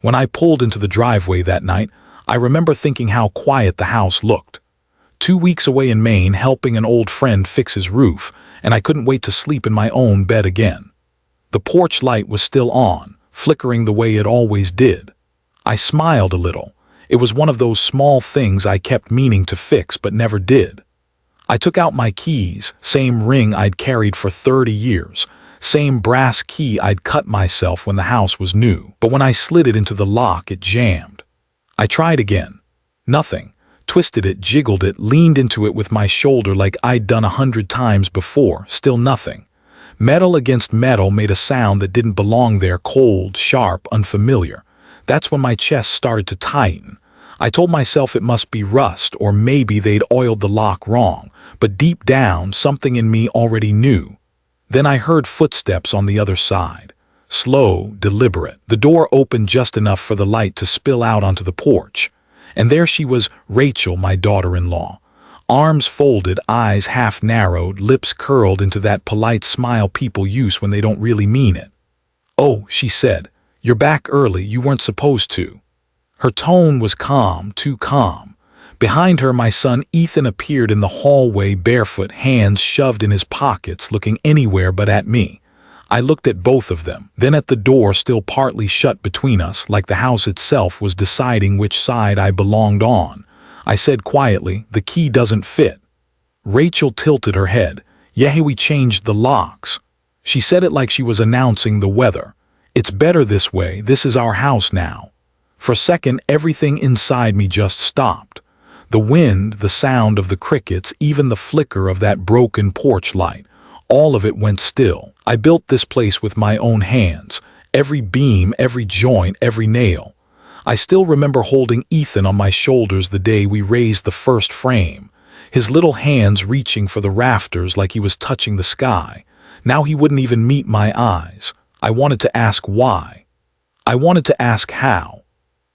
When I pulled into the driveway that night, I remember thinking how quiet the house looked. 2 weeks away in Maine helping an old friend fix his roof, and I couldn't wait to sleep in my own bed again. The porch light was still on, flickering the way it always did. I smiled a little. It was one of those small things I kept meaning to fix but never did. I took out my keys, same ring I'd carried for 30 years, same brass key I'd cut myself when the house was new. But when I slid it into the lock, it jammed. I tried again. Nothing. Twisted it, jiggled it, leaned into it with my shoulder like I'd done 100 times before, still nothing. Metal against metal made a sound that didn't belong there, cold, sharp, unfamiliar. That's when my chest started to tighten. I told myself it must be rust, or maybe they'd oiled the lock wrong, but deep down, something in me already knew. Then I heard footsteps on the other side. Slow, deliberate. The door opened just enough for the light to spill out onto the porch. And there she was, Rachel, my daughter-in-law. Arms folded, eyes half narrowed, lips curled into that polite smile people use when they don't really mean it. "Oh," she said, "you're back early, you weren't supposed to." Her tone was calm, too calm. Behind her, my son Ethan appeared in the hallway barefoot, hands shoved in his pockets, looking anywhere but at me. I looked at both of them, then at the door still partly shut between us, like the house itself was deciding which side I belonged on. I said quietly, "The key doesn't fit." Rachel tilted her head. "Yeah, we changed the locks." She said it like she was announcing the weather. "It's better this way, this is our house now." For a second, everything inside me just stopped. The wind, the sound of the crickets, even the flicker of that broken porch light. All of it went still. I built this place with my own hands. Every beam, every joint, every nail. I still remember holding Ethan on my shoulders the day we raised the first frame. His little hands reaching for the rafters like he was touching the sky. Now he wouldn't even meet my eyes. I wanted to ask why. I wanted to ask how.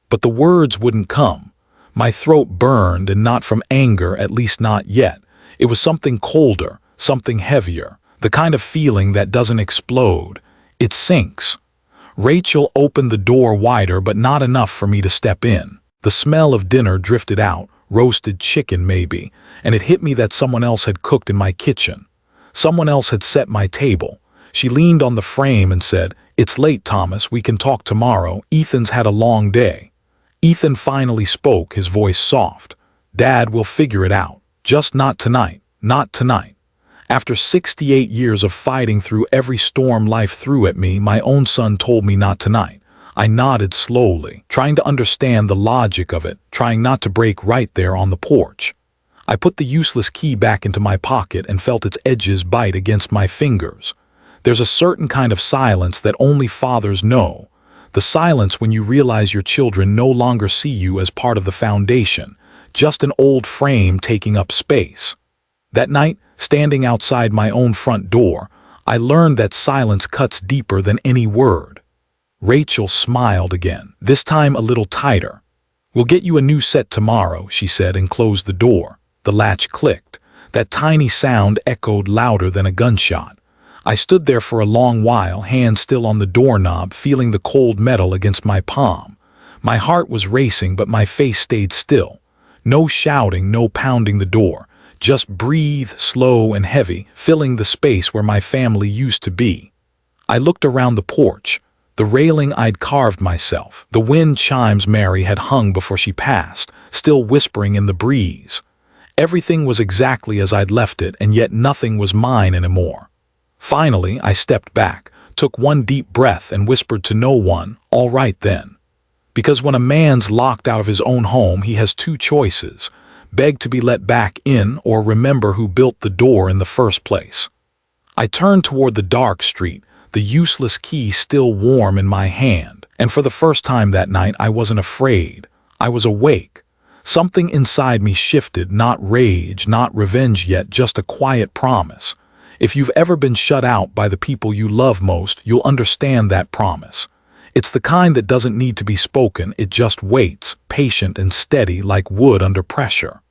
But the words wouldn't come. My throat burned, and not from anger, at least not yet. It was something colder, something heavier, the kind of feeling that doesn't explode. It sinks. Rachel opened the door wider, but not enough for me to step in. The smell of dinner drifted out, roasted chicken maybe, and it hit me that someone else had cooked in my kitchen. Someone else had set my table. She leaned on the frame and said, "It's late, Thomas, we can talk tomorrow. Ethan's had a long day." Ethan finally spoke, his voice soft. "Dad, we'll figure it out. Just not tonight. Not tonight." After 68 years of fighting through every storm life threw at me, my own son told me not tonight. I nodded slowly, trying to understand the logic of it, trying not to break right there on the porch. I put the useless key back into my pocket and felt its edges bite against my fingers. There's a certain kind of silence that only fathers know. The silence when you realize your children no longer see you as part of the foundation, just an old frame taking up space. That night, standing outside my own front door, I learned that silence cuts deeper than any word. Rachel smiled again, this time a little tighter. "We'll get you a new set tomorrow," she said, and closed the door. The latch clicked. That tiny sound echoed louder than a gunshot. I stood there for a long while, hand still on the doorknob, feeling the cold metal against my palm. My heart was racing, but my face stayed still. No shouting, no pounding the door. Just breathe, slow and heavy, filling the space where my family used to be. I looked around the porch. The railing I'd carved myself. The wind chimes Mary had hung before she passed, still whispering in the breeze. Everything was exactly as I'd left it, and yet nothing was mine anymore. Finally, I stepped back, took one deep breath, and whispered to no one, "All right then." Because when a man's locked out of his own home, he has two choices: beg to be let back in, or remember who built the door in the first place. I turned toward the dark street, the useless key still warm in my hand, and for the first time that night I wasn't afraid. I was awake. Something inside me shifted, not rage, not revenge yet, just a quiet promise. If you've ever been shut out by the people you love most, you'll understand that promise. It's the kind that doesn't need to be spoken, it just waits, patient and steady like wood under pressure.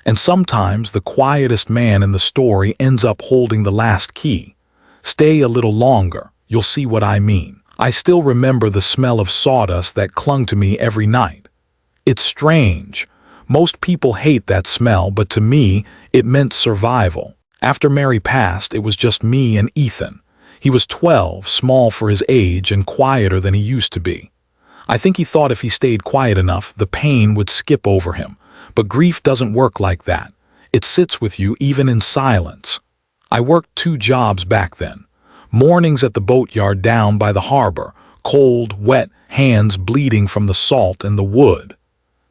And sometimes the quietest man in the story ends up holding the last key. Stay a little longer, you'll see what I mean. I still remember the smell of sawdust that clung to me every night. It's strange. Most people hate that smell, but to me, it meant survival. After Mary passed, it was just me and Ethan. He was 12, small for his age, and quieter than he used to be. I think he thought if he stayed quiet enough, the pain would skip over him. But grief doesn't work like that. It sits with you even in silence. I worked 2 jobs back then. Mornings at the boatyard down by the harbor, cold, wet, hands bleeding from the salt and the wood.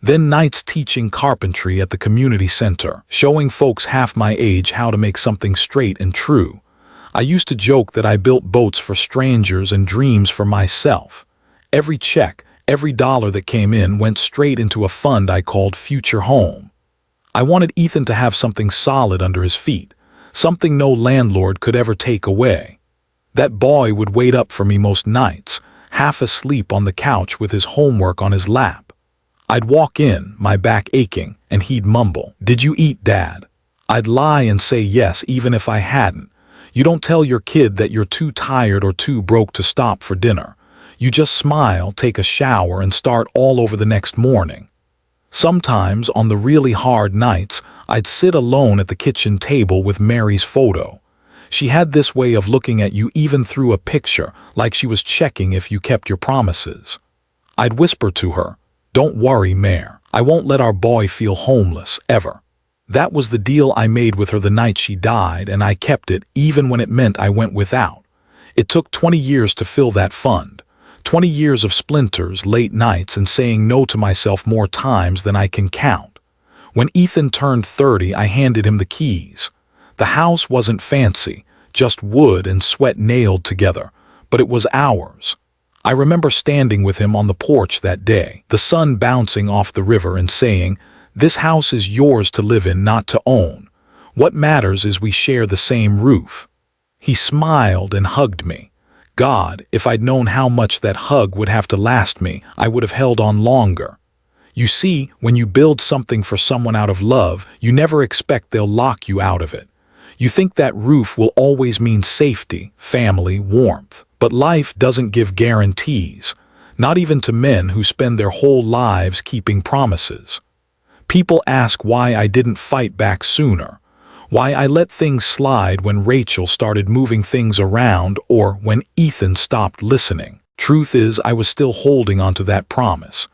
Then nights teaching carpentry at the community center, showing folks half my age how to make something straight and true. I used to joke that I built boats for strangers and dreams for myself. Every check, every dollar that came in went straight into a fund I called Future Home. I wanted Ethan to have something solid under his feet, something no landlord could ever take away. That boy would wait up for me most nights, half asleep on the couch with his homework on his lap. I'd walk in, my back aching, and he'd mumble, "Did you eat, Dad?" I'd lie and say yes even if I hadn't. You don't tell your kid that you're too tired or too broke to stop for dinner. You just smile, take a shower, and start all over the next morning. Sometimes, on the really hard nights, I'd sit alone at the kitchen table with Mary's photo. She had this way of looking at you even through a picture, like she was checking if you kept your promises. I'd whisper to her, "Don't worry, Mare. I won't let our boy feel homeless, ever." That was the deal I made with her the night she died, and I kept it even when it meant I went without. It took 20 years to fill that fund. 20 years of splinters, late nights, and saying no to myself more times than I can count. When Ethan turned 30, I handed him the keys. The house wasn't fancy, just wood and sweat nailed together, but it was ours. I remember standing with him on the porch that day, the sun bouncing off the river, and saying, "This house is yours to live in, not to own. What matters is we share the same roof." He smiled and hugged me. God, if I'd known how much that hug would have to last me, I would have held on longer. You see, when you build something for someone out of love, you never expect they'll lock you out of it. You think that roof will always mean safety, family, warmth. But life doesn't give guarantees, not even to men who spend their whole lives keeping promises. People ask why I didn't fight back sooner, why I let things slide when Rachel started moving things around or when Ethan stopped listening. Truth is, I was still holding onto that promise.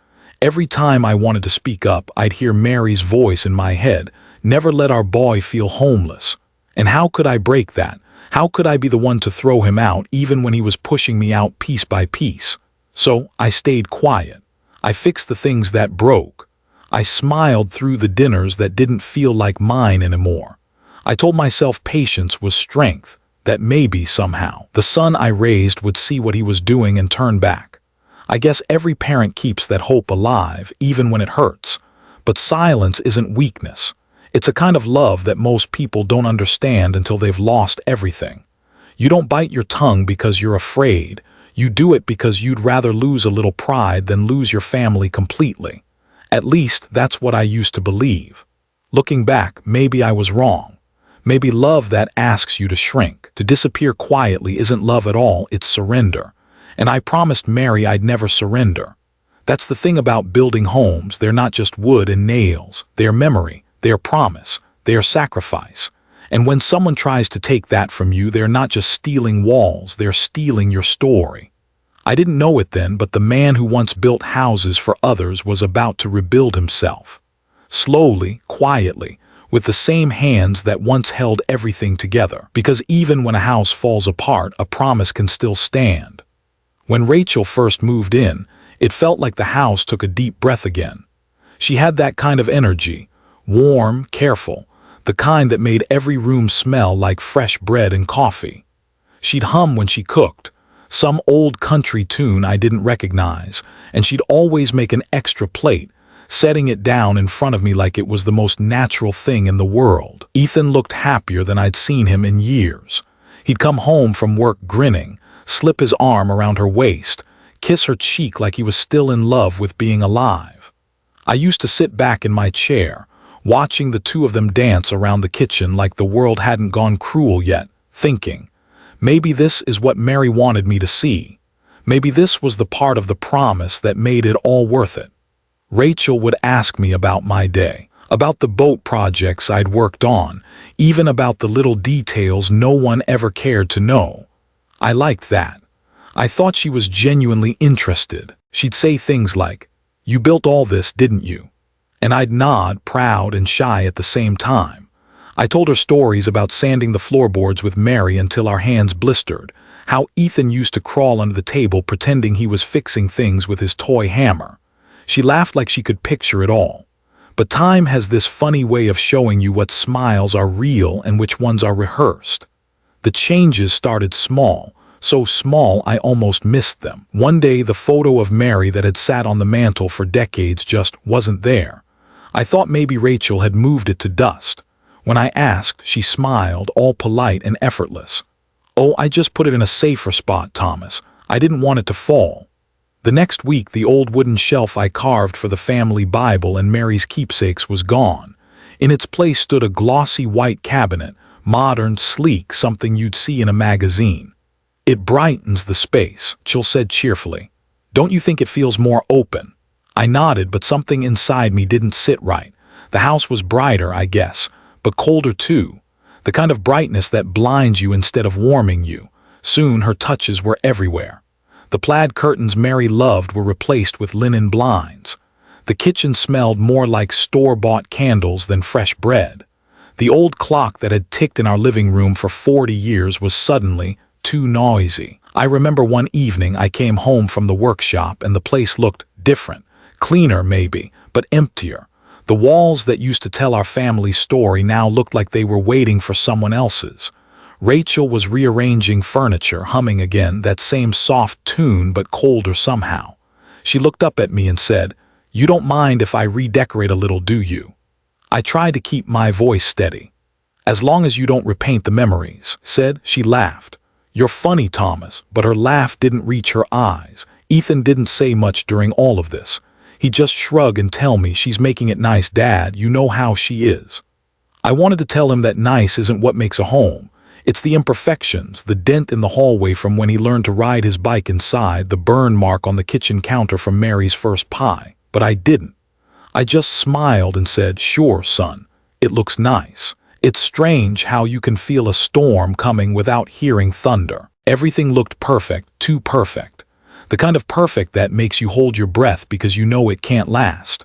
Every time I wanted to speak up, I'd hear Mary's voice in my head, "Never let our boy feel homeless." And how could I break that? How could I be the one to throw him out even when he was pushing me out piece by piece? So I stayed quiet. I fixed the things that broke. I smiled through the dinners that didn't feel like mine anymore. I told myself patience was strength, that maybe somehow the son I raised would see what he was doing and turn back. I guess every parent keeps that hope alive, even when it hurts. But silence isn't weakness. It's a kind of love that most people don't understand until they've lost everything. You don't bite your tongue because you're afraid. You do it because you'd rather lose a little pride than lose your family completely. At least that's what I used to believe. Looking back, maybe I was wrong. Maybe love that asks you to shrink, to disappear quietly, isn't love at all, it's surrender. And I promised Mary I'd never surrender. That's the thing about building homes. They're not just wood and nails. They're memory. They are promise, they are sacrifice. And when someone tries to take that from you, they're not just stealing walls, they're stealing your story. I didn't know it then, but the man who once built houses for others was about to rebuild himself. Slowly, quietly, with the same hands that once held everything together. Because even when a house falls apart, a promise can still stand. When Rachel first moved in, it felt like the house took a deep breath again. She had that kind of energy. Warm, careful, the kind that made every room smell like fresh bread and coffee. She'd hum when she cooked, some old country tune I didn't recognize, and she'd always make an extra plate, setting it down in front of me like it was the most natural thing in the world. Ethan looked happier than I'd seen him in years. He'd come home from work grinning, slip his arm around her waist, kiss her cheek like he was still in love with being alive. I used to sit back in my chair, watching the two of them dance around the kitchen like the world hadn't gone cruel yet, thinking, maybe this is what Mary wanted me to see. Maybe this was the part of the promise that made it all worth it. Rachel would ask me about my day, about the boat projects I'd worked on, even about the little details no one ever cared to know. I liked that. I thought she was genuinely interested. She'd say things like, "You built all this, didn't you?" And I'd nod, proud and shy at the same time. I told her stories about sanding the floorboards with Mary until our hands blistered, how Ethan used to crawl under the table pretending he was fixing things with his toy hammer. She laughed like she could picture it all. But time has this funny way of showing you what smiles are real and which ones are rehearsed. The changes started small, so small I almost missed them. One day the photo of Mary that had sat on the mantel for decades just wasn't there. I thought maybe Rachel had moved it to dust. When I asked, she smiled, all polite and effortless. "Oh, I just put it in a safer spot, Thomas. I didn't want it to fall." The next week, the old wooden shelf I carved for the family Bible and Mary's keepsakes was gone. In its place stood a glossy white cabinet, modern, sleek, something you'd see in a magazine. "It brightens the space," Jill said cheerfully. "Don't you think it feels more open?" I nodded, but something inside me didn't sit right. The house was brighter, I guess, but colder too. The kind of brightness that blinds you instead of warming you. Soon her touches were everywhere. The plaid curtains Mary loved were replaced with linen blinds. The kitchen smelled more like store-bought candles than fresh bread. The old clock that had ticked in our living room for 40 years was suddenly too noisy. I remember one evening I came home from the workshop and the place looked different. Cleaner maybe, but emptier. The walls that used to tell our family story now looked like they were waiting for someone else's. Rachel was rearranging furniture, humming again, that same soft tune but colder somehow. She looked up at me and said, "You don't mind if I redecorate a little, do you?" I tried to keep my voice steady. "As long as you don't repaint the memories," said. She laughed. "You're funny, Thomas," but her laugh didn't reach her eyes. Ethan didn't say much during all of this. He'd just shrug and tell me, "She's making it nice, Dad, you know how she is." I wanted to tell him that nice isn't what makes a home. It's the imperfections, the dent in the hallway from when he learned to ride his bike inside, the burn mark on the kitchen counter from Mary's first pie. But I didn't. I just smiled and said, "Sure, son, it looks nice." It's strange how you can feel a storm coming without hearing thunder. Everything looked perfect, too perfect. The kind of perfect that makes you hold your breath because you know it can't last.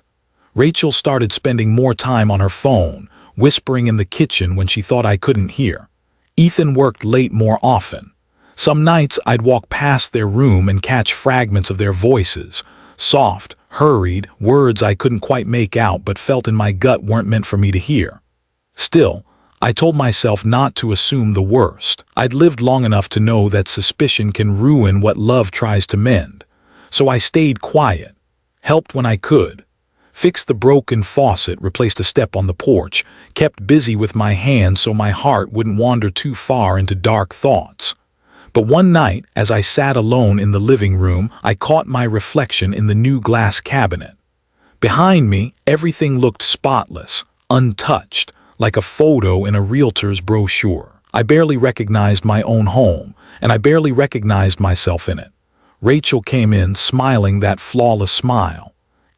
Rachel started spending more time on her phone, whispering in the kitchen when she thought I couldn't hear. Ethan worked late more often. Some nights I'd walk past their room and catch fragments of their voices, soft, hurried, words I couldn't quite make out but felt in my gut weren't meant for me to hear. Still, I told myself not to assume the worst. I'd lived long enough to know that suspicion can ruin what love tries to mend. So I stayed quiet, helped when I could, fixed the broken faucet, replaced a step on the porch, kept busy with my hands so my heart wouldn't wander too far into dark thoughts. But one night, as I sat alone in the living room, I caught my reflection in the new glass cabinet. Behind me, everything looked spotless, untouched, like a photo in a realtor's brochure. I barely recognized my own home, and I barely recognized myself in it. Rachel came in, smiling that flawless smile.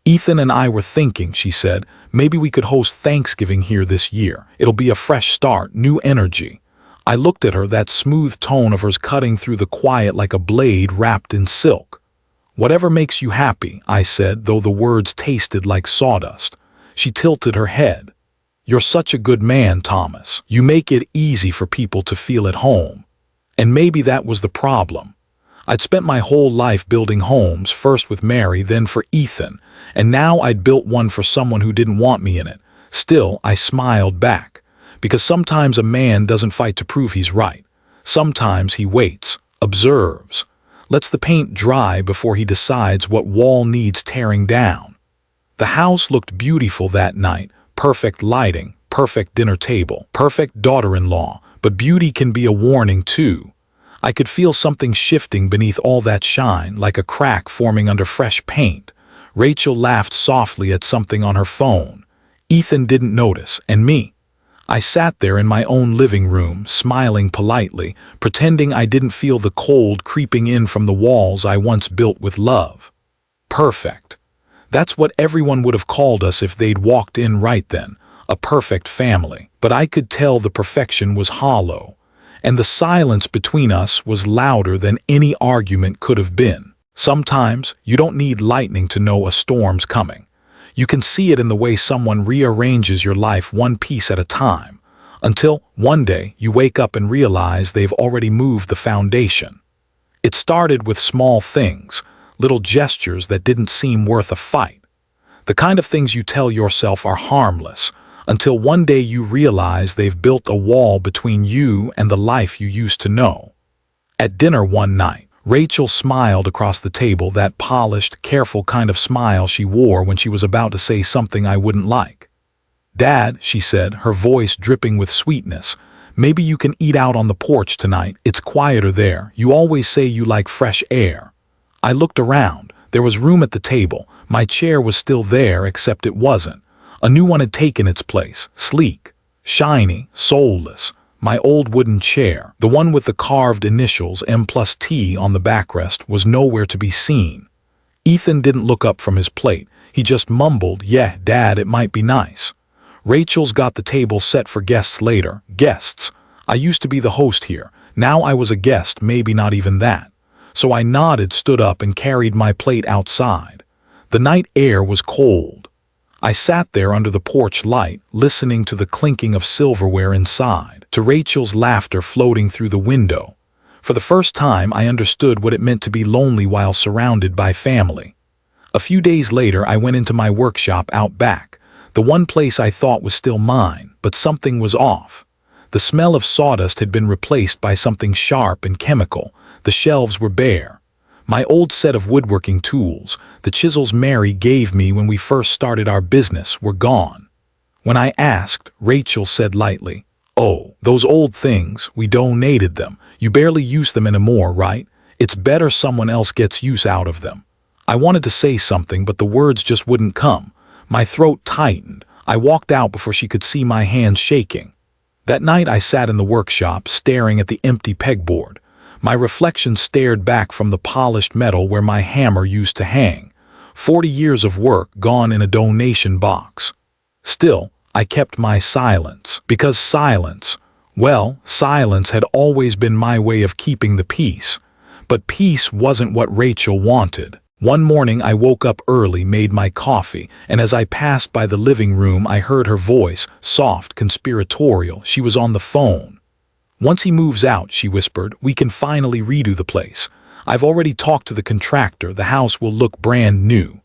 "Ethan and I were thinking," she said, "maybe we could host Thanksgiving here this year. It'll be a fresh start, new energy." I looked at her, that smooth tone of hers cutting through the quiet like a blade wrapped in silk. "Whatever makes you happy," I said, though the words tasted like sawdust. She tilted her head. "You're such a good man, Thomas. You make it easy for people to feel at home." And maybe that was the problem. I'd spent my whole life building homes, first with Mary, then for Ethan, and now I'd built one for someone who didn't want me in it. Still, I smiled back, because sometimes a man doesn't fight to prove he's right. Sometimes he waits, observes, lets the paint dry before he decides what wall needs tearing down. The house looked beautiful that night, perfect lighting, perfect dinner table, perfect daughter-in-law, but beauty can be a warning too. I could feel something shifting beneath all that shine, like a crack forming under fresh paint. Rachel laughed softly at something on her phone. Ethan didn't notice, and me. I sat there in my own living room, smiling politely, pretending I didn't feel the cold creeping in from the walls I once built with love. Perfect. That's what everyone would have called us if they'd walked in right then, a perfect family. But I could tell the perfection was hollow, and the silence between us was louder than any argument could have been. Sometimes you don't need lightning to know a storm's coming. You can see it in the way someone rearranges your life one piece at a time, until one day you wake up and realize they've already moved the foundation. It started with small things, little gestures that didn't seem worth a fight. The kind of things you tell yourself are harmless, until one day you realize they've built a wall between you and the life you used to know. At dinner one night, Rachel smiled across the table, that polished, careful kind of smile she wore when she was about to say something I wouldn't like. "Dad," she said, her voice dripping with sweetness, "maybe you can eat out on the porch tonight. It's quieter there. You always say you like fresh air." I looked around. There was room at the table. My chair was still there, except it wasn't. A new one had taken its place, sleek, shiny, soulless. My old wooden chair, the one with the carved initials M+T on the backrest, was nowhere to be seen. Ethan didn't look up from his plate. He just mumbled, "Yeah, Dad, it might be nice." Rachel's got the table set for guests later. Guests. I used to be the host here. Now I was a guest, maybe not even that. So I nodded, stood up, and carried my plate outside. The night air was cold. I sat there under the porch light, listening to the clinking of silverware inside, to Rachel's laughter floating through the window. For the first time, I understood what it meant to be lonely while surrounded by family. A few days later, I went into my workshop out back, the one place I thought was still mine, but something was off. The smell of sawdust had been replaced by something sharp and chemical. The shelves were bare. My old set of woodworking tools, the chisels Mary gave me when we first started our business, were gone. When I asked, Rachel said lightly, "Oh, those old things, we donated them. You barely use them anymore, right? It's better someone else gets use out of them." I wanted to say something, but the words just wouldn't come. My throat tightened. I walked out before she could see my hands shaking. That night I sat in the workshop, staring at the empty pegboard. My reflection stared back from the polished metal where my hammer used to hang. 40 years of work gone in a donation box. Still, I kept my silence, because silence had always been my way of keeping the peace. But peace wasn't what Rachel wanted. One morning I woke up early, made my coffee, and as I passed by the living room I heard her voice, soft, conspiratorial. She was on the phone. "Once he moves out," she whispered, "we can finally redo the place. I've already talked to the contractor. The house will look brand new."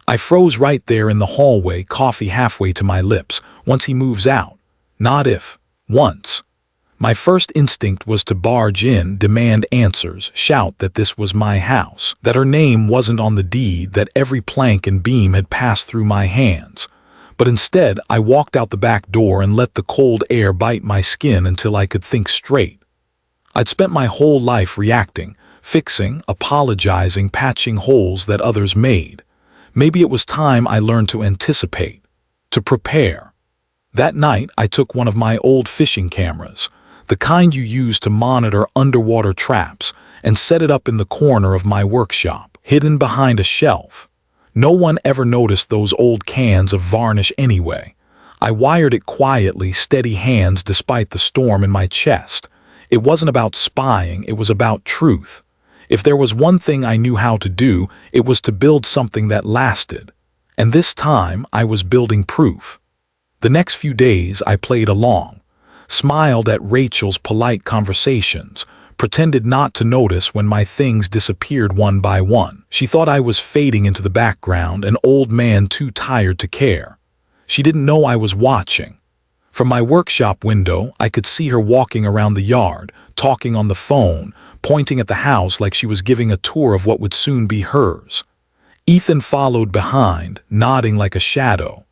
I froze right there in the hallway, coffee halfway to my lips. Once he moves out. Not if. Once. My first instinct was to barge in, demand answers, shout that this was my house, that her name wasn't on the deed, that every plank and beam had passed through my hands. But instead, I walked out the back door and let the cold air bite my skin until I could think straight. I'd spent my whole life reacting, fixing, apologizing, patching holes that others made. Maybe it was time I learned to anticipate, to prepare. That night, I took one of my old fishing cameras, the kind you use to monitor underwater traps, and set it up in the corner of my workshop, hidden behind a shelf. No one ever noticed those old cans of varnish anyway. I wired it quietly, steady hands despite the storm in my chest. It wasn't about spying, it was about truth. If there was one thing I knew how to do, it was to build something that lasted. And this time, I was building proof. The next few days, I played along, smiled at Rachel's polite conversations, pretended not to notice when my things disappeared one by one. She thought I was fading into the background, an old man too tired to care. She didn't know I was watching. From my workshop window, I could see her walking around the yard, talking on the phone, pointing at the house like she was giving a tour of what would soon be hers. Ethan followed behind, nodding like a shadow.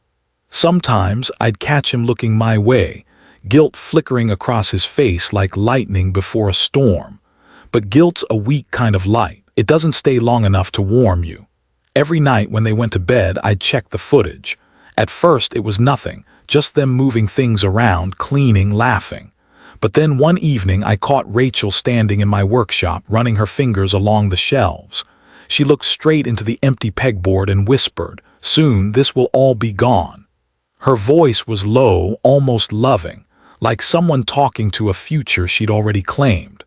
Sometimes I'd catch him looking my way, guilt flickering across his face like lightning before a storm. But guilt's a weak kind of light. It doesn't stay long enough to warm you. Every night when they went to bed, I'd check the footage. At first, it was nothing, just them moving things around, cleaning, laughing. But then one evening I caught Rachel standing in my workshop, running her fingers along the shelves. She looked straight into the empty pegboard and whispered, "Soon this will all be gone." Her voice was low, almost loving, like someone talking to a future she'd already claimed.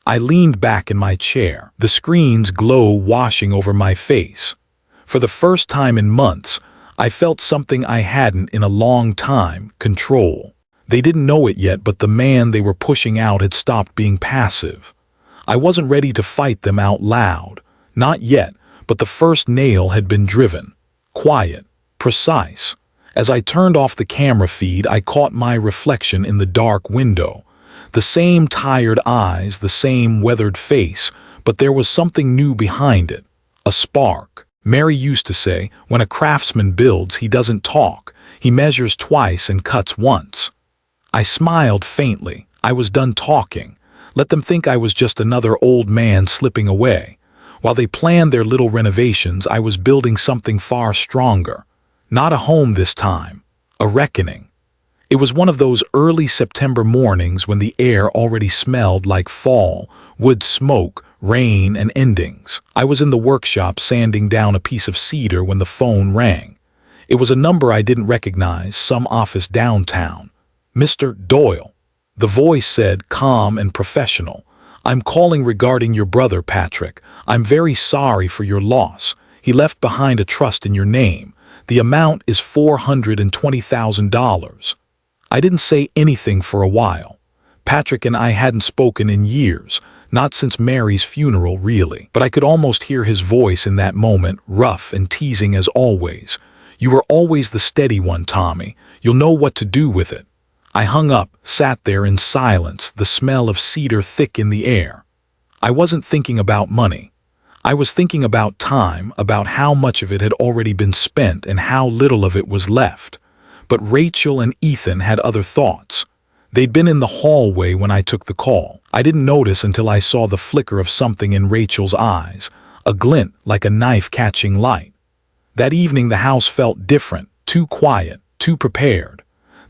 I leaned back in my chair, the screen's glow washing over my face. For the first time in months, I felt something I hadn't in a long time: control. They didn't know it yet, but the man they were pushing out had stopped being passive. I wasn't ready to fight them out loud. Not yet, but the first nail had been driven. Quiet, precise. As I turned off the camera feed, I caught my reflection in the dark window. The same tired eyes, the same weathered face, but there was something new behind it. A spark. Mary used to say, when a craftsman builds, he doesn't talk. He measures twice and cuts once. I smiled faintly. I was done talking. Let them think I was just another old man slipping away. While they planned their little renovations, I was building something far stronger. Not a home this time. A reckoning. It was one of those early September mornings when the air already smelled like fall, wood smoke, rain, and endings. I was in the workshop sanding down a piece of cedar when the phone rang. It was a number I didn't recognize, some office downtown. "Mr. Doyle." The voice said, calm and professional, "I'm calling regarding your brother, Patrick. I'm very sorry for your loss. He left behind a trust in your name. The amount is $420,000. I didn't say anything for a while. Patrick and I hadn't spoken in years, not since Mary's funeral, really. But I could almost hear his voice in that moment, rough and teasing as always. "You were always the steady one, Tommy. You'll know what to do with it." I hung up, sat there in silence, the smell of cedar thick in the air. I wasn't thinking about money. I was thinking about time, about how much of it had already been spent and how little of it was left. But Rachel and Ethan had other thoughts. They'd been in the hallway when I took the call. I didn't notice until I saw the flicker of something in Rachel's eyes, a glint like a knife catching light. That evening the house felt different, too quiet, too prepared.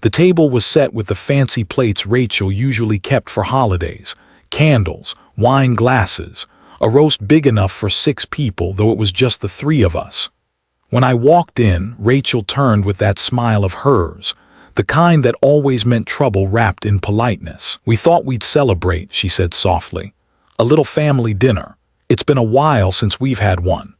The table was set with the fancy plates Rachel usually kept for holidays, candles, wine glasses, a roast big enough for 6 people, though it was just the 3 of us. When I walked in, Rachel turned with that smile of hers, the kind that always meant trouble wrapped in politeness. "We thought we'd celebrate," she said softly. "A little family dinner. It's been a while since we've had one."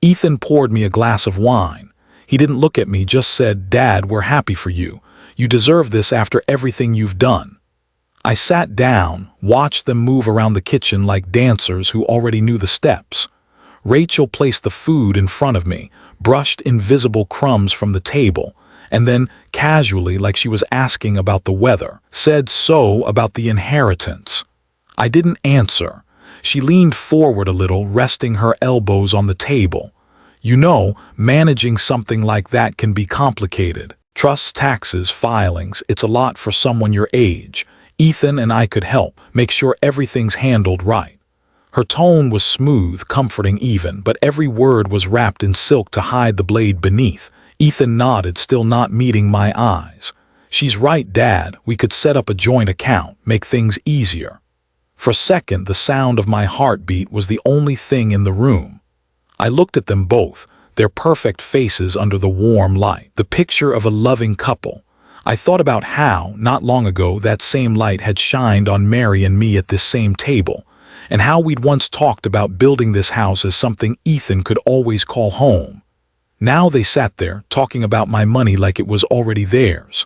Ethan poured me a glass of wine. He didn't look at me, just said, "Dad, we're happy for you. You deserve this after everything you've done." I sat down, watched them move around the kitchen like dancers who already knew the steps. Rachel placed the food in front of me, brushed invisible crumbs from the table, and then, casually, like she was asking about the weather, said so about the inheritance. I didn't answer. She leaned forward a little, resting her elbows on the table. "You know, managing something like that can be complicated. Trusts, taxes, filings, it's a lot for someone your age. Ethan and I could help, make sure everything's handled right." Her tone was smooth, comforting even, but every word was wrapped in silk to hide the blade beneath. Ethan nodded, still not meeting my eyes. "She's right, Dad. We could set up a joint account, make things easier." For a second, the sound of my heartbeat was the only thing in the room. I looked at them both, their perfect faces under the warm light, the picture of a loving couple. I thought about how, not long ago, that same light had shined on Mary and me at this same table, and how we'd once talked about building this house as something Ethan could always call home. Now they sat there, talking about my money like it was already theirs.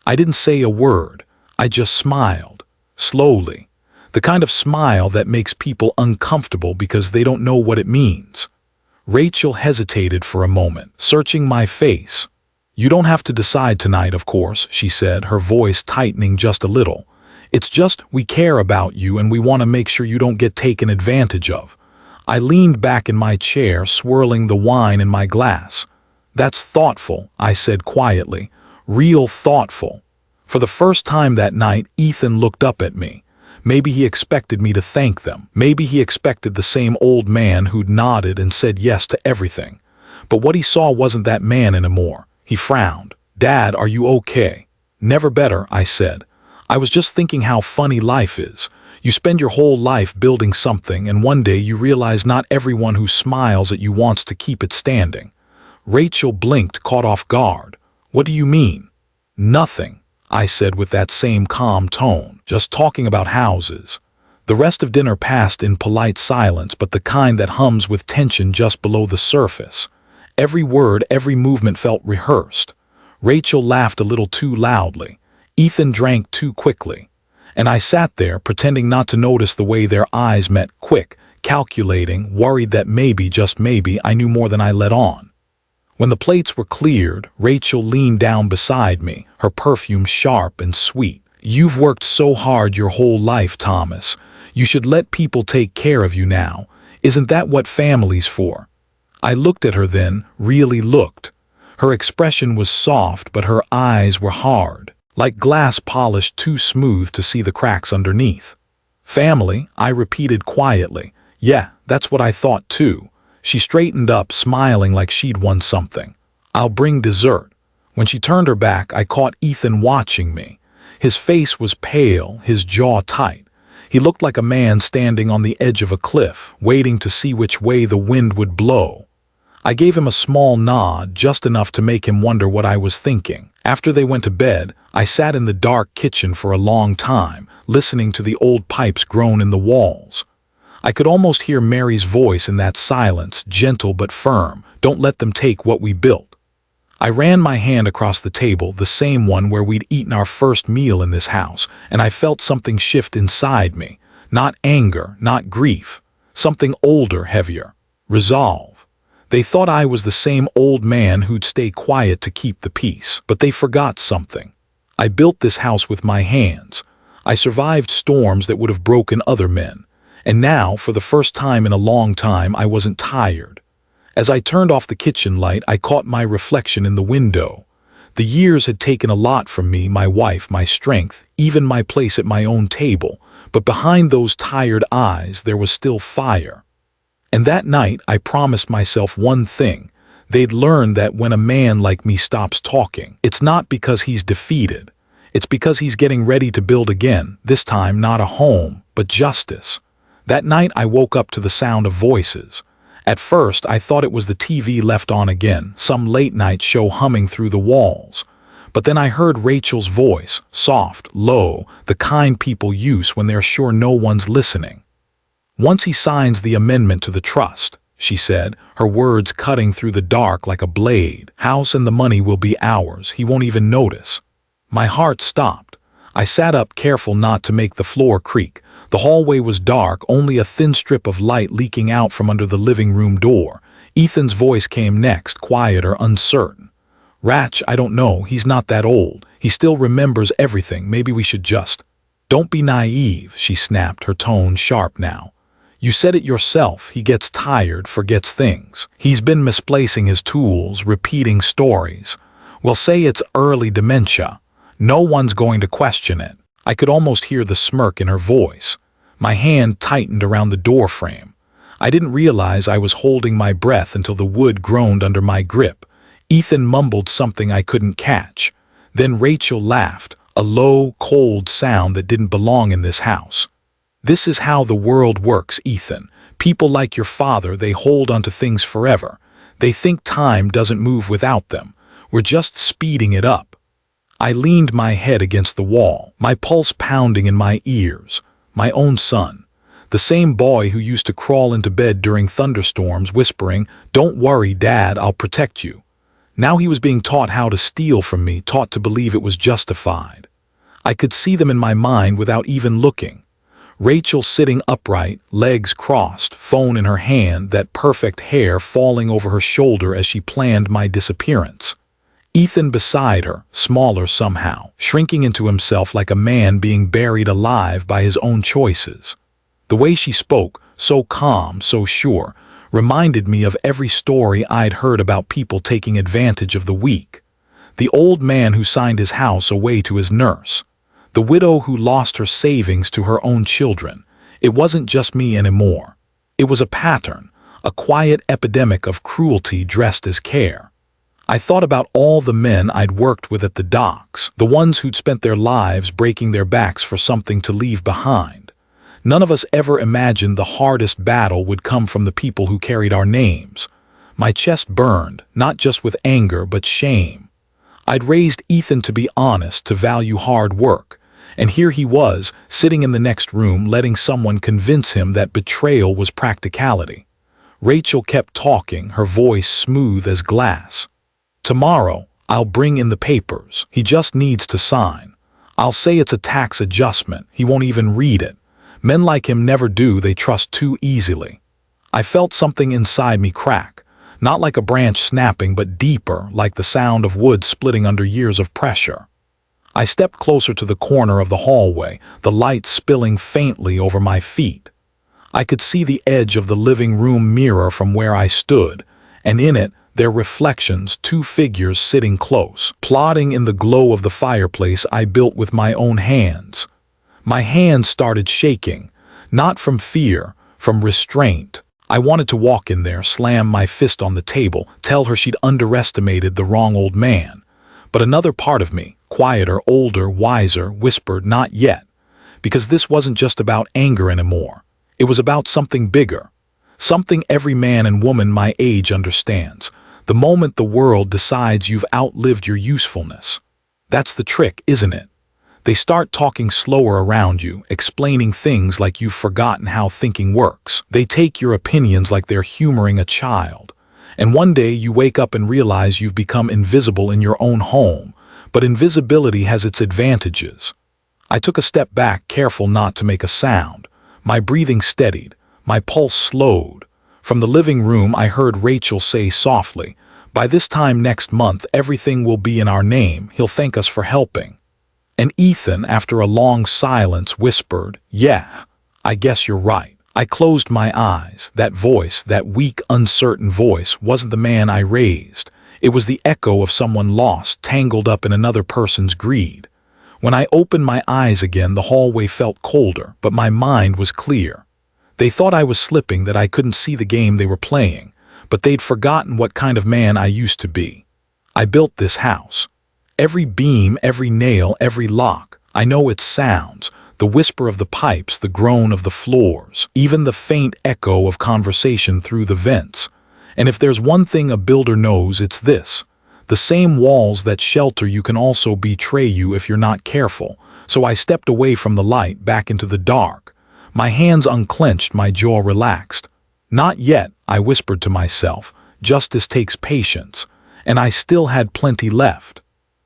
I didn't say a word. I just smiled, slowly. The kind of smile that makes people uncomfortable because they don't know what it means. Rachel hesitated for a moment, searching my face. "You don't have to decide tonight, of course," she said, her voice tightening just a little. "It's just we care about you and we want to make sure you don't get taken advantage of." I leaned back in my chair, swirling the wine in my glass. "That's thoughtful," I said quietly. "Real thoughtful." For the first time that night, Ethan looked up at me. Maybe he expected me to thank them. Maybe he expected the same old man who'd nodded and said yes to everything. But what he saw wasn't that man anymore. He frowned. "Dad, are you okay?" "Never better," I said. "I was just thinking how funny life is. You spend your whole life building something, and one day you realize not everyone who smiles at you wants to keep it standing." Rachel blinked, caught off guard. "What do you mean?" "Nothing," I said with that same calm tone, "just talking about houses." The rest of dinner passed in polite silence, but the kind that hums with tension just below the surface. Every word, every movement felt rehearsed. Rachel laughed a little too loudly. Ethan drank too quickly. And I sat there, pretending not to notice the way their eyes met, quick, calculating, worried that maybe, just maybe, I knew more than I let on. When the plates were cleared, Rachel leaned down beside me, her perfume sharp and sweet. "You've worked so hard your whole life, Thomas. You should let people take care of you now. Isn't that what family's for?" I looked at her then, really looked. Her expression was soft, but her eyes were hard, like glass polished too smooth to see the cracks underneath. "Family," I repeated quietly. "Yeah, that's what I thought too." She straightened up, smiling like she'd won something. "I'll bring dessert." When she turned her back, I caught Ethan watching me. His face was pale, his jaw tight. He looked like a man standing on the edge of a cliff, waiting to see which way the wind would blow. I gave him a small nod, just enough to make him wonder what I was thinking. After they went to bed, I sat in the dark kitchen for a long time, listening to the old pipes groan in the walls. I could almost hear Mary's voice in that silence, gentle but firm. "Don't let them take what we built." I ran my hand across the table, the same one where we'd eaten our first meal in this house, and I felt something shift inside me. Not anger, not grief. Something older, heavier. Resolve. They thought I was the same old man who'd stay quiet to keep the peace, but they forgot something. I built this house with my hands. I survived storms that would have broken other men. And now, for the first time in a long time, I wasn't tired. As I turned off the kitchen light, I caught my reflection in the window. The years had taken a lot from me, my wife, my strength, even my place at my own table. But behind those tired eyes, there was still fire. And that night, I promised myself one thing. They'd learn that when a man like me stops talking, it's not because he's defeated. It's because he's getting ready to build again, this time not a home, but justice. That night I woke up to the sound of voices. At first I thought it was the TV left on again, some late-night show humming through the walls. But then I heard Rachel's voice, soft, low, the kind people use when they're sure no one's listening. "Once he signs the amendment to the trust," she said, her words cutting through the dark like a blade, "house and the money will be ours. He won't even notice." My heart stopped. I sat up, careful not to make the floor creak. The hallway was dark, only a thin strip of light leaking out from under the living room door. Ethan's voice came next, quieter, uncertain. "Ratch, I don't know. He's not that old. He still remembers everything. Maybe we should just—" "Don't be naive," she snapped, her tone sharp now. "You said it yourself. He gets tired, forgets things. He's been misplacing his tools, repeating stories. We'll say it's early dementia. No one's going to question it." I could almost hear the smirk in her voice. My hand tightened around the door frame. I didn't realize I was holding my breath until the wood groaned under my grip. Ethan mumbled something I couldn't catch. Then Rachel laughed, a low, cold sound that didn't belong in this house. "This is how the world works, Ethan. People like your father, they hold onto things forever. They think time doesn't move without them. We're just speeding it up." I leaned my head against the wall, my pulse pounding in my ears. My own son. The same boy who used to crawl into bed during thunderstorms whispering, "Don't worry, Dad, I'll protect you." Now he was being taught how to steal from me, taught to believe it was justified. I could see them in my mind without even looking. Rachel sitting upright, legs crossed, phone in her hand, that perfect hair falling over her shoulder as she planned my disappearance. Ethan beside her, smaller somehow, shrinking into himself like a man being buried alive by his own choices. The way she spoke, so calm, so sure, reminded me of every story I'd heard about people taking advantage of the weak. The old man who signed his house away to his nurse. The widow who lost her savings to her own children. It wasn't just me anymore. It was a pattern, a quiet epidemic of cruelty dressed as care. I thought about all the men I'd worked with at the docks, the ones who'd spent their lives breaking their backs for something to leave behind. None of us ever imagined the hardest battle would come from the people who carried our names. My chest burned, not just with anger but shame. I'd raised Ethan to be honest, to value hard work, and here he was, sitting in the next room letting someone convince him that betrayal was practicality. Rachel kept talking, her voice smooth as glass. "Tomorrow, I'll bring in the papers. He just needs to sign. I'll say it's a tax adjustment. He won't even read it. Men like him never do, they trust too easily." I felt something inside me crack, not like a branch snapping but deeper, like the sound of wood splitting under years of pressure. I stepped closer to the corner of the hallway, the light spilling faintly over my feet. I could see the edge of the living room mirror from where I stood, and in it, their reflections, two figures sitting close, plodding in the glow of the fireplace I built with my own hands. My hands started shaking, not from fear, from restraint. I wanted to walk in there, slam my fist on the table, tell her she'd underestimated the wrong old man. But another part of me, quieter, older, wiser, whispered, "Not yet," because this wasn't just about anger anymore. It was about something bigger, something every man and woman my age understands. The moment the world decides you've outlived your usefulness. That's the trick, isn't it? They start talking slower around you, explaining things like you've forgotten how thinking works. They take your opinions like they're humoring a child. And one day you wake up and realize you've become invisible in your own home. But invisibility has its advantages. I took a step back, careful not to make a sound. My breathing steadied, my pulse slowed. From the living room I heard Rachel say softly, "By this time next month everything will be in our name. He'll thank us for helping." And Ethan, after a long silence, whispered, "Yeah, I guess you're right." I closed my eyes. That voice, that weak, uncertain voice, wasn't the man I raised. It was the echo of someone lost, tangled up in another person's greed. When I opened my eyes again, the hallway felt colder, but my mind was clear. They thought I was slipping, that I couldn't see the game they were playing, but they'd forgotten what kind of man I used to be. I built this house. Every beam, every nail, every lock. I know its sounds, the whisper of the pipes, the groan of the floors, even the faint echo of conversation through the vents. And if there's one thing a builder knows, it's this. The same walls that shelter you can also betray you if you're not careful. So I stepped away from the light, back into the dark. My hands unclenched, my jaw relaxed. "Not yet," I whispered to myself. "Justice takes patience." And I still had plenty left.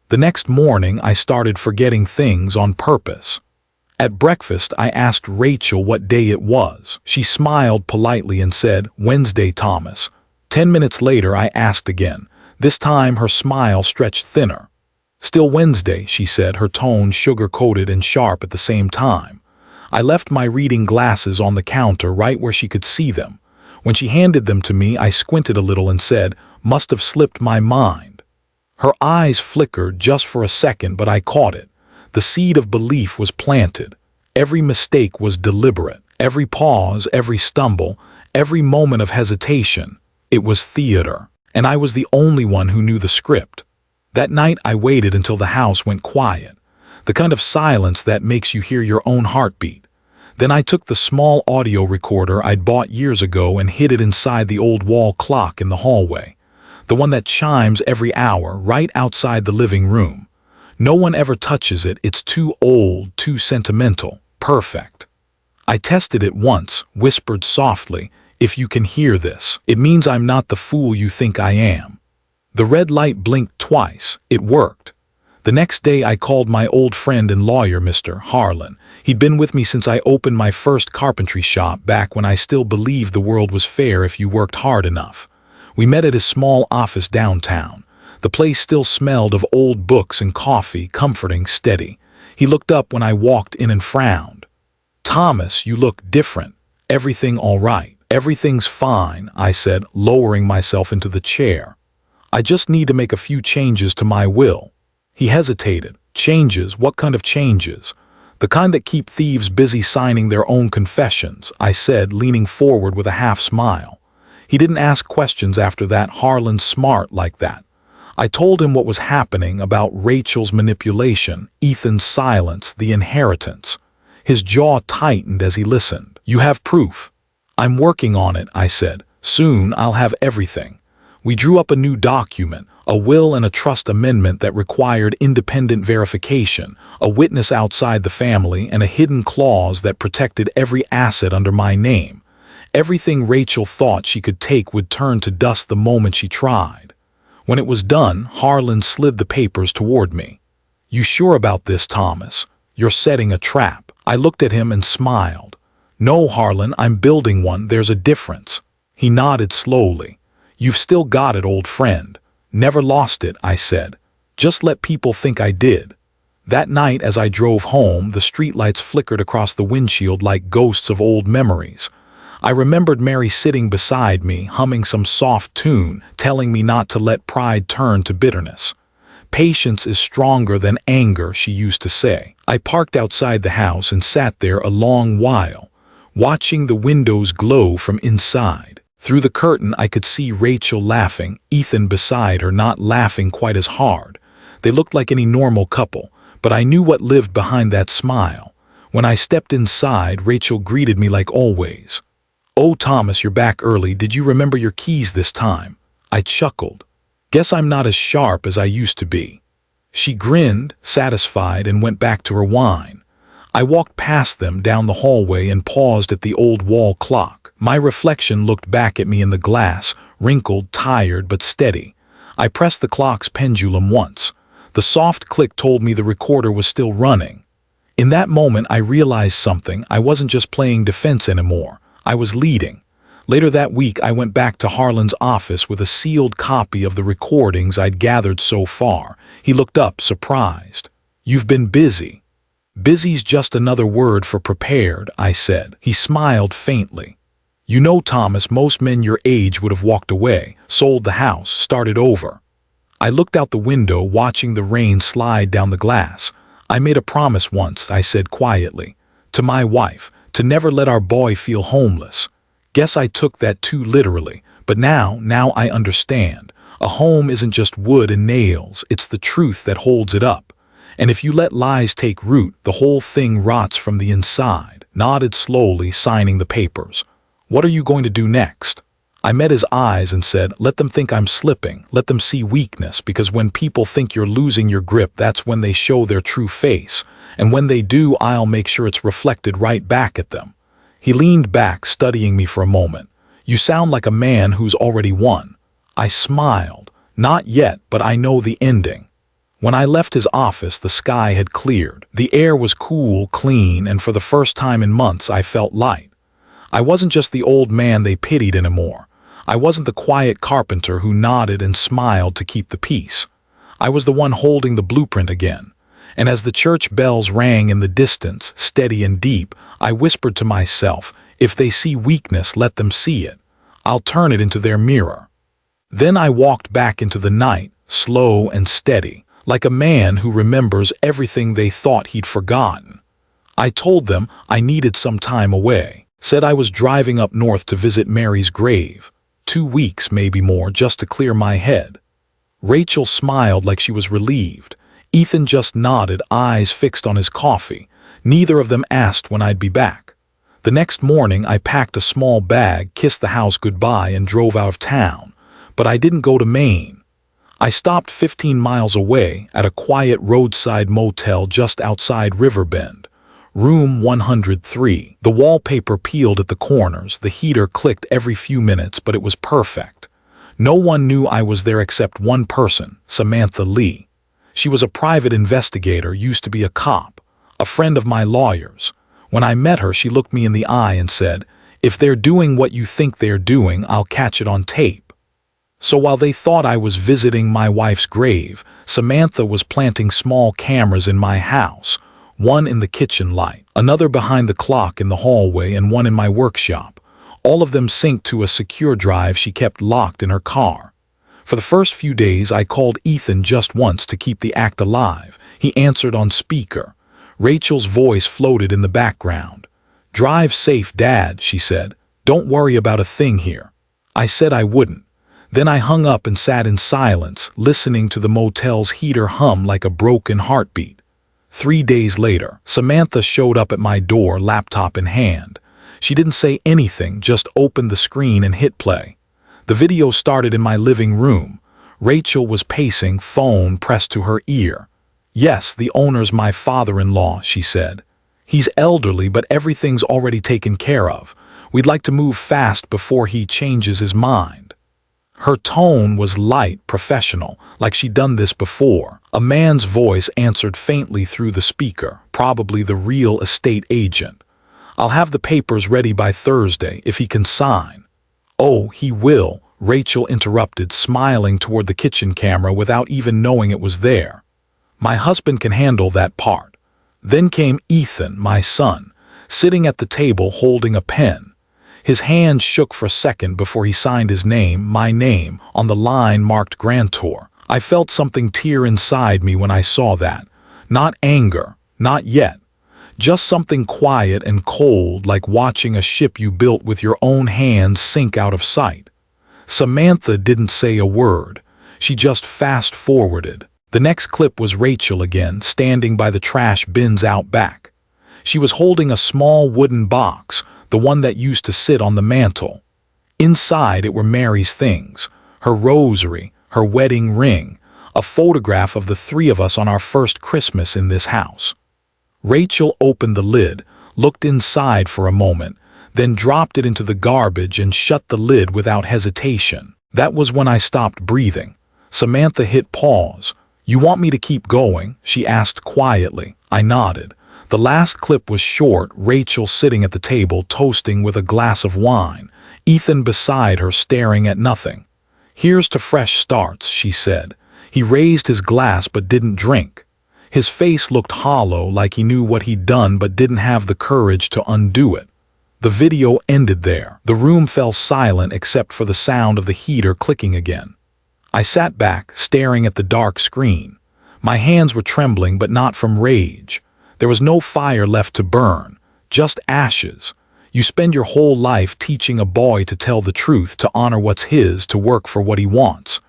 The next morning, I started forgetting things on purpose. At breakfast, I asked Rachel what day it was. She smiled politely and said, "Wednesday, Thomas." 10 minutes later, I asked again. This time, her smile stretched thinner. "Still Wednesday," she said, her tone sugar-coated and sharp at the same time. I left my reading glasses on the counter right where she could see them. When she handed them to me, I squinted a little and said, "Must have slipped my mind." Her eyes flickered just for a second, but I caught it. The seed of belief was planted. Every mistake was deliberate. Every pause, every stumble, every moment of hesitation. It was theater, and I was the only one who knew the script. That night I waited until the house went quiet. The kind of silence that makes you hear your own heartbeat. Then I took the small audio recorder I'd bought years ago and hid it inside the old wall clock in the hallway. The one that chimes every hour, right outside the living room. No one ever touches it. It's too old, too sentimental, perfect. I tested it once, whispered softly, "If you can hear this, it means I'm not the fool you think I am." The red light blinked twice. It worked. The next day I called my old friend and lawyer, Mr. Harlan. He'd been with me since I opened my first carpentry shop back when I still believed the world was fair if you worked hard enough. We met at his small office downtown. The place still smelled of old books and coffee, comforting, steady. He looked up when I walked in and frowned. "Thomas, you look different. Everything all right?" "Everything's fine," I said, lowering myself into the chair. "I just need to make a few changes to my will." He hesitated. "Changes? What kind of changes?" "The kind that keep thieves busy signing their own confessions," I said, leaning forward with a half smile. He didn't ask questions after that. Harlan's smart like that. I told him what was happening about Rachel's manipulation, Ethan's silence, the inheritance. His jaw tightened as he listened. "You have proof?" "I'm working on it," I said. "Soon I'll have everything." We drew up a new document, a will and a trust amendment that required independent verification, a witness outside the family, and a hidden clause that protected every asset under my name. Everything Rachel thought she could take would turn to dust the moment she tried. When it was done, Harlan slid the papers toward me. "You sure about this, Thomas? You're setting a trap." I looked at him and smiled. "No, Harlan, I'm building one. There's a difference." He nodded slowly. "You've still got it, old friend." "Never lost it," I said. "Just let people think I did." That night, as I drove home, the streetlights flickered across the windshield like ghosts of old memories. I remembered Mary sitting beside me, humming some soft tune, telling me not to let pride turn to bitterness. "Patience is stronger than anger," she used to say. I parked outside the house and sat there a long while, watching the windows glow from inside. Through the curtain I could see Rachel laughing, Ethan beside her not laughing quite as hard. They looked like any normal couple, but I knew what lived behind that smile. When I stepped inside, Rachel greeted me like always. "Oh, Thomas, you're back early. Did you remember your keys this time?" I chuckled. "Guess I'm not as sharp as I used to be." She grinned, satisfied, and went back to her wine. I walked past them down the hallway and paused at the old wall clock. My reflection looked back at me in the glass, wrinkled, tired, but steady. I pressed the clock's pendulum once. The soft click told me the recorder was still running. In that moment, I realized something. I wasn't just playing defense anymore. I was leading. Later that week, I went back to Harlan's office with a sealed copy of the recordings I'd gathered so far. He looked up, surprised. "You've been busy." "Busy's just another word for prepared," I said. He smiled faintly. "You know, Thomas, most men your age would have walked away, sold the house, started over." I looked out the window, watching the rain slide down the glass. "I made a promise once," I said quietly, "to my wife, to never let our boy feel homeless. Guess I took that too literally, but now I understand. A home isn't just wood and nails, it's the truth that holds it up. And if you let lies take root, the whole thing rots from the inside." Nodded slowly, signing the papers. "What are you going to do next?" I met his eyes and said, "Let them think I'm slipping. Let them see weakness, because when people think you're losing your grip, that's when they show their true face. And when they do, I'll make sure it's reflected right back at them." He leaned back, studying me for a moment. "You sound like a man who's already won." I smiled. "Not yet, but I know the ending." When I left his office, the sky had cleared. The air was cool, clean, and for the first time in months, I felt light. I wasn't just the old man they pitied anymore. I wasn't the quiet carpenter who nodded and smiled to keep the peace. I was the one holding the blueprint again. And as the church bells rang in the distance, steady and deep, I whispered to myself, "If they see weakness, let them see it. I'll turn it into their mirror." Then I walked back into the night, slow and steady, like a man who remembers everything they thought he'd forgotten. I told them I needed some time away, said I was driving up north to visit Mary's grave. 2 weeks, maybe more, just to clear my head. Rachel smiled like she was relieved. Ethan just nodded, eyes fixed on his coffee. Neither of them asked when I'd be back. The next morning, I packed a small bag, kissed the house goodbye, and drove out of town. But I didn't go to Maine. I stopped 15 miles away at a quiet roadside motel just outside Riverbend. Room 103. The wallpaper peeled at the corners, the heater clicked every few minutes, but it was perfect. No one knew I was there except one person, Samantha Lee. She was a private investigator, used to be a cop, a friend of my lawyer's. When I met her, she looked me in the eye and said, "If they're doing what you think they're doing, I'll catch it on tape." So while they thought I was visiting my wife's grave, Samantha was planting small cameras in my house, one in the kitchen light, another behind the clock in the hallway, and one in my workshop. All of them synced to a secure drive she kept locked in her car. For the first few days, I called Ethan just once to keep the act alive. He answered on speaker. Rachel's voice floated in the background. "Drive safe, Dad," she said. "Don't worry about a thing here." I said I wouldn't. Then I hung up and sat in silence, listening to the motel's heater hum like a broken heartbeat. 3 days later, Samantha showed up at my door, laptop in hand. She didn't say anything, just opened the screen and hit play. The video started in my living room. Rachel was pacing, phone pressed to her ear. "Yes, the owner's my father-in-law," she said. "He's elderly, but everything's already taken care of. We'd like to move fast before he changes his mind." Her tone was light, professional, like she'd done this before. A man's voice answered faintly through the speaker, probably the real estate agent. "I'll have the papers ready by Thursday, if he can sign." "Oh, he will," Rachel interrupted, smiling toward the kitchen camera without even knowing it was there. "My husband can handle that part." Then came Ethan, my son, sitting at the table holding a pen. His hand shook for a second before he signed his name, my name, on the line marked grantor. I felt something tear inside me when I saw that. Not anger, not yet. Just something quiet and cold, like watching a ship you built with your own hands sink out of sight. Samantha didn't say a word. She just fast-forwarded. The next clip was Rachel again, standing by the trash bins out back. She was holding a small wooden box, the one that used to sit on the mantel. Inside it were Mary's things, her rosary, her wedding ring, a photograph of the three of us on our first Christmas in this house. Rachel opened the lid, looked inside for a moment, then dropped it into the garbage and shut the lid without hesitation. That was when I stopped breathing. Samantha hit pause. "You want me to keep going?" she asked quietly. I nodded. The last clip was short, Rachel sitting at the table toasting with a glass of wine, Ethan beside her staring at nothing. "Here's to fresh starts," she said. He raised his glass but didn't drink. His face looked hollow, like he knew what he'd done but didn't have the courage to undo it. The video ended there. The room fell silent except for the sound of the heater clicking again. I sat back, staring at the dark screen. My hands were trembling, but not from rage. There was no fire left to burn, just ashes. You spend your whole life teaching a boy to tell the truth, to honor what's his, to work for what he wants.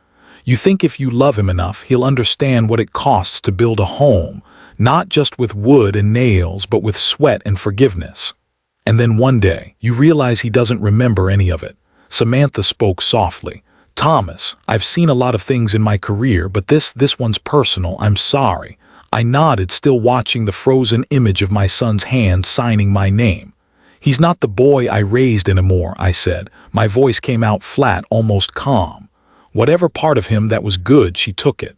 You think if you love him enough, he'll understand what it costs to build a home, not just with wood and nails, but with sweat and forgiveness. And then one day, you realize he doesn't remember any of it. Samantha spoke softly. "Thomas, I've seen a lot of things in my career, but this one's personal. I'm sorry." I nodded, still watching the frozen image of my son's hand signing my name. "He's not the boy I raised anymore," I said. My voice came out flat, almost calm. Whatever part of him that was good, she took it.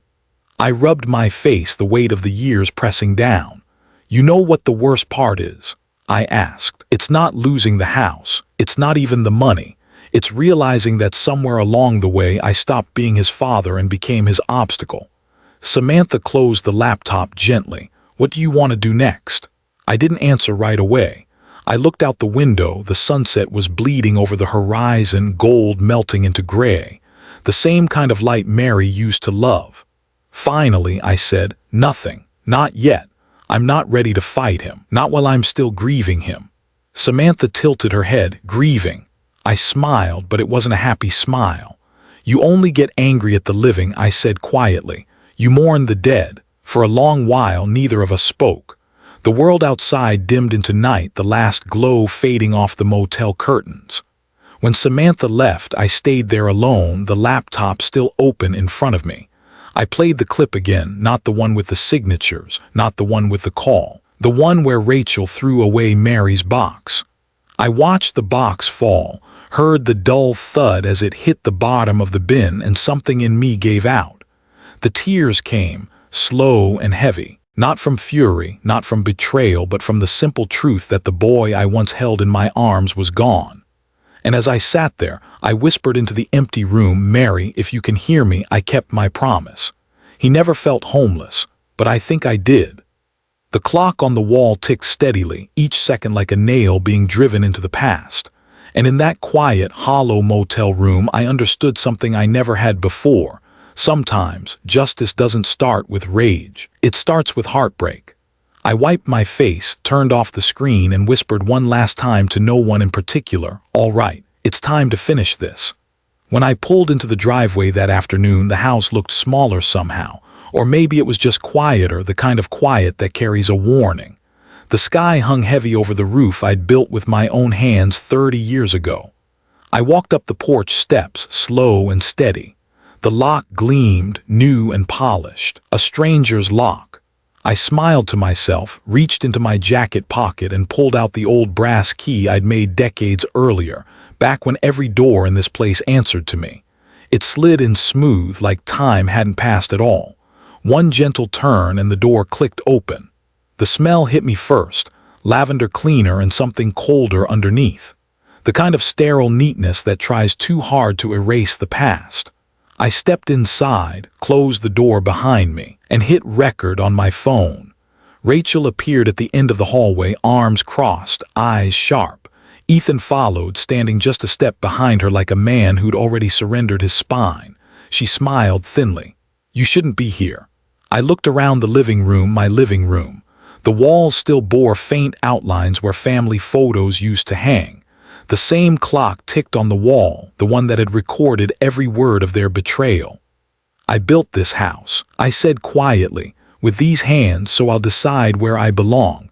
I rubbed my face, the weight of the years pressing down. "You know what the worst part is?" I asked. "It's not losing the house. It's not even the money. It's realizing that somewhere along the way I stopped being his father and became his obstacle." Samantha closed the laptop gently. "What do you want to do next?" I didn't answer right away. I looked out the window. The sunset was bleeding over the horizon, gold melting into gray. The same kind of light Mary used to love. Finally, I said, "Nothing. Not yet. I'm not ready to fight him. Not while I'm still grieving him." Samantha tilted her head. "Grieving?" I smiled, but it wasn't a happy smile. "You only get angry at the living," I said quietly. "You mourn the dead." For a long while, neither of us spoke. The world outside dimmed into night, the last glow fading off the motel curtains. When Samantha left, I stayed there alone, the laptop still open in front of me. I played the clip again, not the one with the signatures, not the one with the call, the one where Rachel threw away Mary's box. I watched the box fall, heard the dull thud as it hit the bottom of the bin, and something in me gave out. The tears came, slow and heavy, not from fury, not from betrayal, but from the simple truth that the boy I once held in my arms was gone. And as I sat there, I whispered into the empty room, "Mary, if you can hear me, I kept my promise." He never felt homeless, but I think I did. The clock on the wall ticked steadily, each second like a nail being driven into the past. And in that quiet, hollow motel room, I understood something I never had before. Sometimes, justice doesn't start with rage. It starts with heartbreak. I wiped my face, turned off the screen, and whispered one last time to no one in particular, "All right, it's time to finish this." When I pulled into the driveway that afternoon, the house looked smaller somehow, or maybe it was just quieter, the kind of quiet that carries a warning. The sky hung heavy over the roof I'd built with my own hands 30 years ago. I walked up the porch steps, slow and steady. The lock gleamed, new and polished, a stranger's lock. I smiled to myself, reached into my jacket pocket and pulled out the old brass key I'd made decades earlier, back when every door in this place answered to me. It slid in smooth, like time hadn't passed at all. One gentle turn and the door clicked open. The smell hit me first, lavender cleaner and something colder underneath. The kind of sterile neatness that tries too hard to erase the past. I stepped inside, closed the door behind me, and hit record on my phone. Rachel appeared at the end of the hallway, arms crossed, eyes sharp. Ethan followed, standing just a step behind her like a man who'd already surrendered his spine. She smiled thinly. "You shouldn't be here." I looked around the living room, my living room. The walls still bore faint outlines where family photos used to hang. The same clock ticked on the wall, the one that had recorded every word of their betrayal. "I built this house," I said quietly, "with these hands, so I'll decide where I belong."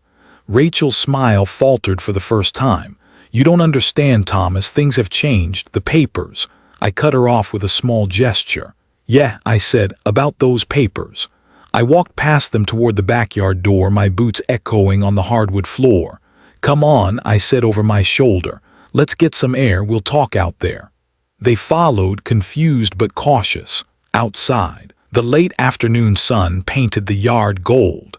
Rachel's smile faltered for the first time. "You don't understand, Thomas. Things have changed. The papers." I cut her off with a small gesture. "Yeah," I said, "about those papers." I walked past them toward the backyard door, my boots echoing on the hardwood floor. "Come on," I said over my shoulder. "Let's get some air. We'll talk out there." They followed, confused but cautious. Outside, the late afternoon sun painted the yard gold.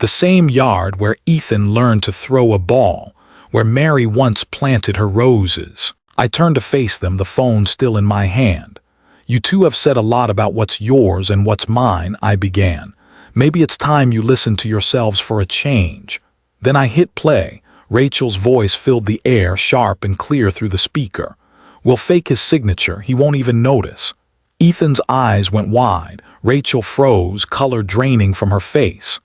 The same yard where Ethan learned to throw a ball, where Mary once planted her roses. I turned to face them, the phone still in my hand. "You two have said a lot about what's yours and what's mine," I began. "Maybe it's time you listen to yourselves for a change." Then I hit play. Rachel's voice filled the air, sharp and clear through the speaker. "We'll fake his signature. He won't even notice." Ethan's eyes went wide. Rachel froze, color draining from her face.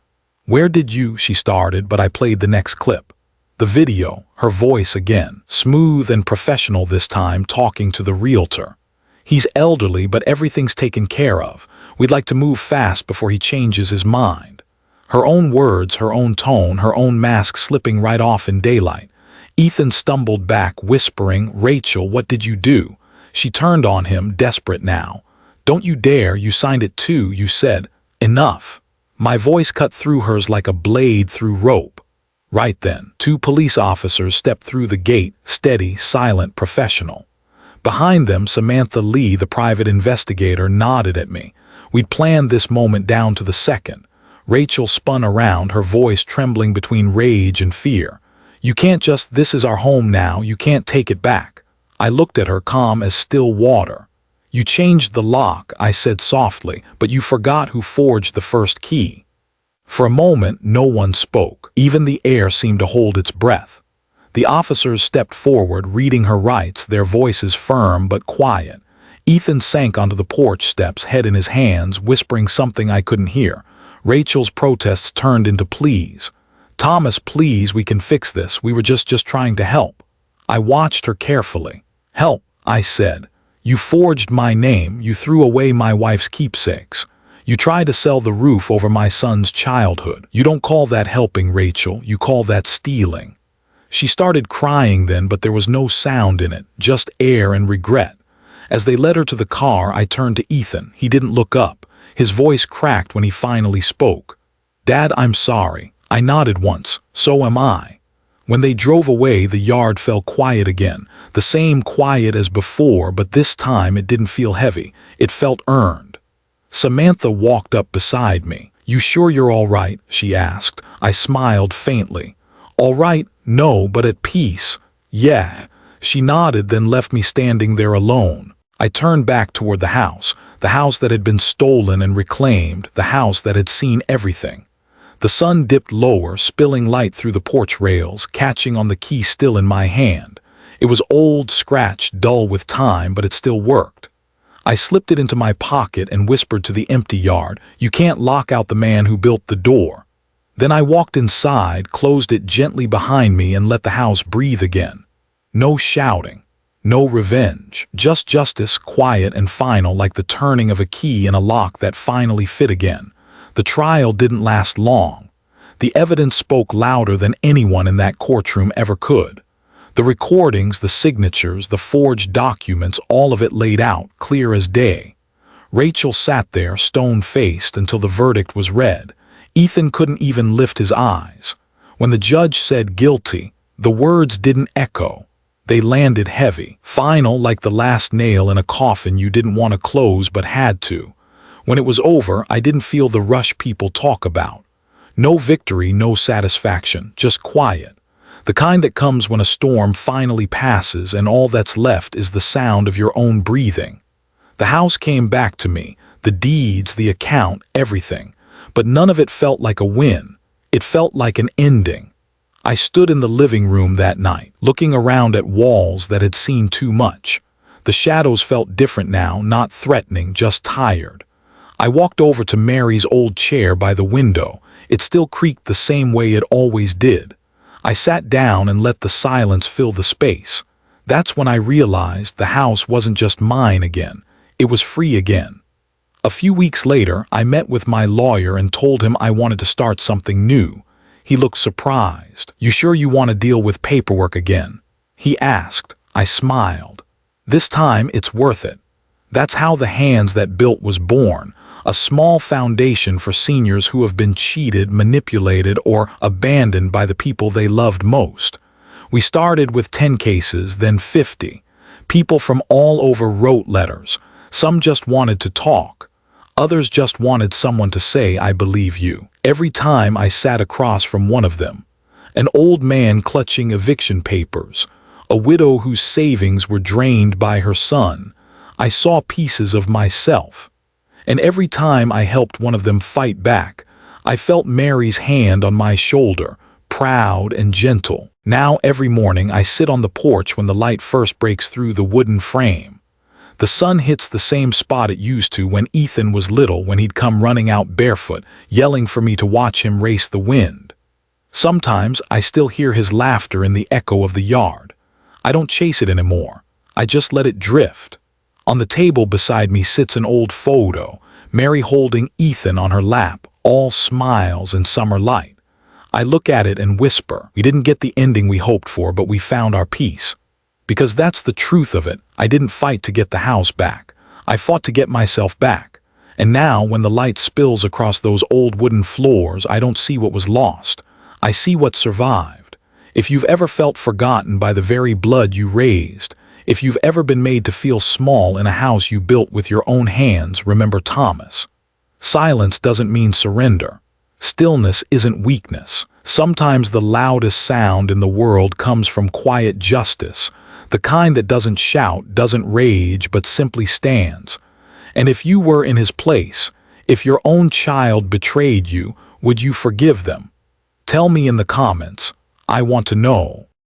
"Where did you—" she started, but I played the next clip. The video, her voice again, smooth and professional this time, talking to the realtor. "He's elderly, but everything's taken care of. We'd like to move fast before he changes his mind." Her own words, her own tone, her own mask slipping right off in daylight. Ethan stumbled back, whispering, "Rachel, what did you do?" She turned on him, desperate now. "Don't you dare, you signed it too," you said. "Enough." My voice cut through hers like a blade through rope. Right then, two police officers stepped through the gate, steady, silent, professional. Behind them, Samantha Lee, the private investigator, nodded at me. We'd planned this moment down to the second. Rachel spun around, her voice trembling between rage and fear. "You can't just— this is our home now. You can't take it back." I looked at her, calm as still water. "You changed the lock," I said softly, "but you forgot who forged the first key." For a moment, no one spoke. Even the air seemed to hold its breath. The officers stepped forward, reading her rights, their voices firm but quiet. Ethan sank onto the porch steps, head in his hands, whispering something I couldn't hear. Rachel's protests turned into pleas. "Thomas, please, we can fix this. We were just trying to help." I watched her carefully. "Help," I said. "You forged my name. You threw away my wife's keepsakes. You tried to sell the roof over my son's childhood. You don't call that helping, Rachel. You call that stealing." She started crying then, but there was no sound in it, just air and regret. As they led her to the car, I turned to Ethan. He didn't look up. His voice cracked when he finally spoke. "Dad, I'm sorry." I nodded once. "So am I." When they drove away, the yard fell quiet again, the same quiet as before, but this time it didn't feel heavy. It felt earned. Samantha walked up beside me. "You sure you're all right?" she asked. I smiled faintly. "All right? No, but at peace." "Yeah." She nodded, then left me standing there alone. I turned back toward the house that had been stolen and reclaimed, the house that had seen everything. The sun dipped lower, spilling light through the porch rails, catching on the key still in my hand. It was old, scratched, dull with time, but it still worked. I slipped it into my pocket and whispered to the empty yard, "You can't lock out the man who built the door." Then I walked inside, closed it gently behind me, and let the house breathe again. No shouting, No revenge, just justice, quiet and final, like the turning of a key in a lock that finally fit again. The trial didn't last long. The evidence spoke louder than anyone in that courtroom ever could. The recordings, the signatures, the forged documents, all of it laid out, clear as day. Rachel sat there, stone-faced, until the verdict was read. Ethan couldn't even lift his eyes. When the judge said guilty, the words didn't echo. They landed heavy, final, like the last nail in a coffin you didn't want to close but had to. When it was over, I didn't feel the rush people talk about. No victory, no satisfaction, just quiet. The kind that comes when a storm finally passes and all that's left is the sound of your own breathing. The house came back to me, the deeds, the account, everything. But none of it felt like a win. It felt like an ending. I stood in the living room that night, looking around at walls that had seen too much. The shadows felt different now, not threatening, just tired. I walked over to Mary's old chair by the window. It still creaked the same way it always did. I sat down and let the silence fill the space. That's when I realized the house wasn't just mine again. It was free again. A few weeks later, I met with my lawyer and told him I wanted to start something new. He looked surprised. "You sure you want to deal with paperwork again?" he asked. I smiled. "This time it's worth it." That's how the Hands That Built was born, a small foundation for seniors who have been cheated, manipulated, or abandoned by the people they loved most. We started with 10 cases, then 50. People from all over wrote letters. Some just wanted to talk. Others just wanted someone to say, "I believe you." Every time I sat across from one of them, an old man clutching eviction papers, a widow whose savings were drained by her son, I saw pieces of myself. And every time I helped one of them fight back, I felt Mary's hand on my shoulder, proud and gentle. Now every morning I sit on the porch when the light first breaks through the wooden frame. The sun hits the same spot it used to when Ethan was little, when he'd come running out barefoot, yelling for me to watch him race the wind. Sometimes I still hear his laughter in the echo of the yard. I don't chase it anymore. I just let it drift. On the table beside me sits an old photo, Mary holding Ethan on her lap, all smiles and summer light. I look at it and whisper, "We didn't get the ending we hoped for, but we found our peace." Because that's the truth of it. I didn't fight to get the house back. I fought to get myself back. And now, when the light spills across those old wooden floors, I don't see what was lost. I see what survived. If you've ever felt forgotten by the very blood you raised, if you've ever been made to feel small in a house you built with your own hands, remember Thomas. Silence doesn't mean surrender. Stillness isn't weakness. Sometimes the loudest sound in the world comes from quiet justice, the kind that doesn't shout, doesn't rage, but simply stands. And if you were in his place, if your own child betrayed you, would you forgive them? Tell me in the comments. I want to know.